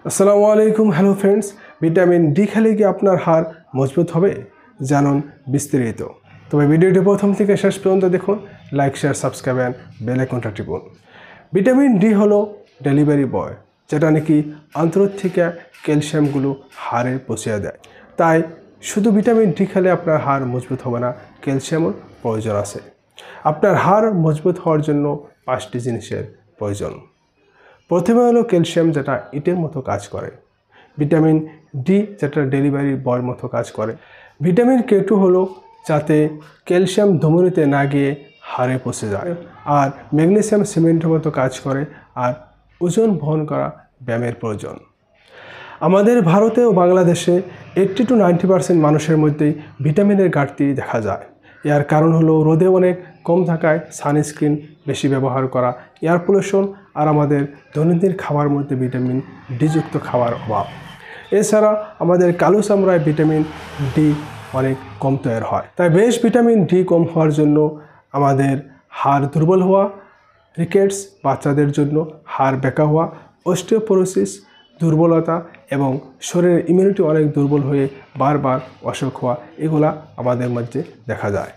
আসসালামু আলাইকুম। Hello friends, vitamin D খেলে কি আপনার হাড় মজবুত হবে? জানুন বিস্তারিত। তবে ভিডিওটি প্রথম থেকে শেষ পর্যন্ত দেখুন, like share subscribe and bell আইকনটা টিপুন। ভিটামিন ডি হলো ডেলিভারি বয়, যেটা নাকি অন্তর থেকে ক্যালসিয়ামগুলো হাড়ে পৌঁছে দেয়। তাই শুধু ভিটামিন ডি খেলে আপনার হাড় মজবুত হবে না, ক্যালসিয়ামের প্রয়োজন আছে। আপনার হাড় মজবুত হওয়ার জন্য 5টি জিনিসের প্রয়োজন। প্রথমে হলো ক্যালসিয়াম, যেটা ইটের মতো কাজ করে। ভিটামিন ডি, যেটা ডেলিভারি বয়ের মতো কাজ করে। ভিটামিন K2 হলো যাতে ক্যালসিয়াম ধমনীতে না গিয়ে হাড়ে পৌঁছে যায়। আর ম্যাগনেসিয়াম সিমেন্টের মতো কাজ করে আর ওজন বহন করা ব্যায়ামের প্রয়োজন। আমাদের ভারতে ও বাংলাদেশে 80 to 90% মানুষের মধ্যেই ভিটামিনের ঘাটতি দেখা যায়। এর কারণ হলো রোদে অনেক কম থাকায় সানস্ক্রিন বেশি ব্যবহার করা, এয়ার পলিউশন আর আমাদের দৈনন্দিন খাবার মধ্যে ভিটামিন ডি যুক্ত খাবার অভাব। এছাড়া আমাদের কালো চামড়ায় ভিটামিন ডি অনেক কম তৈরি হয়। তাই বেশ ভিটামিন ডি কম হওয়ার জন্য আমাদের হাড় দুর্বল হওয়া, রিকেটস, বাচ্চাদের জন্য হাড় বেঁকা হওয়া, অস্টিওপোরোসিস, দুর্বলতা এবং শরীরের ইমিউনিটি অনেক দুর্বল হয়ে বারবার অসুখ হওয়া, এগুলা আমাদের মধ্যে দেখা যায়।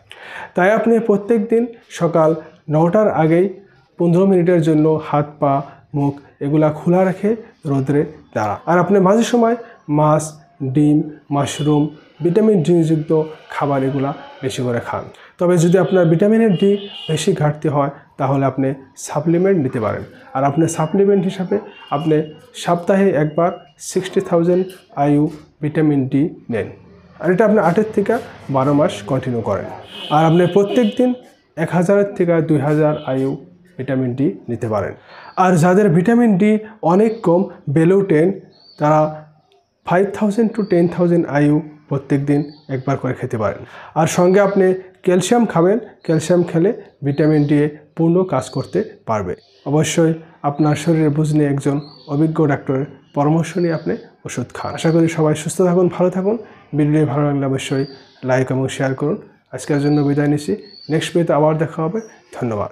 তাই আপনি প্রত্যেক দিন সকাল 9টার আগেই 15 মিনিটের জন্য হাত পা মুখ এগুলা খোলা রেখে রোদ্রে দাঁড়ান। আর আপনি মাঝে সময় মাছ, ডিম, মাশরুম, ভিটামিন ডি যুক্ত খাবার এগুলা বেশি করে খান। তবে যদি আপনার ভিটামিনের ডি বেশি ঘাটতি হয় তাহলে আপনি সাপ্লিমেন্ট নিতে পারেন। আর আপনি সাপ্লিমেন্ট হিসাবে আপনি সপ্তাহে একবার 60,000 IU ভিটামিন ডি নেন। আর এটা আপনি 8 থেকে 12 মাস কন্টিনিউ করেন। আর আপনি প্রত্যেক দিন 1000 থেকে 2000 IU ভিটামিন ডি নিতে পারেন। আর যাদের ভিটামিন ডি অনেক কম, below 10, তারা 5000 to 10,000 IU প্রত্যেক দিন একবার করে খেতে পারেন। আর সঙ্গে আপনি ক্যালসিয়াম খাবেন। ক্যালসিয়াম খেলে ভিটামিন ডি পূর্ণ কাজ করতে পারবে। অবশ্যই আপনার শরীরে বুঝ নিয়ে একজন অভিজ্ঞ ডাক্তারের পরামর্শ নিয়ে আপনি ওষুধ খান। আশা করি সবাই সুস্থ থাকুন, ভালো থাকুন। ভিডিওটি ভালো লাগলে অবশ্যই লাইক এবং শেয়ার করুন। আজকের জন্য বিদায় নিচ্ছি। নেক্সট ভিডিওতে আবার দেখা হবে। ধন্যবাদ।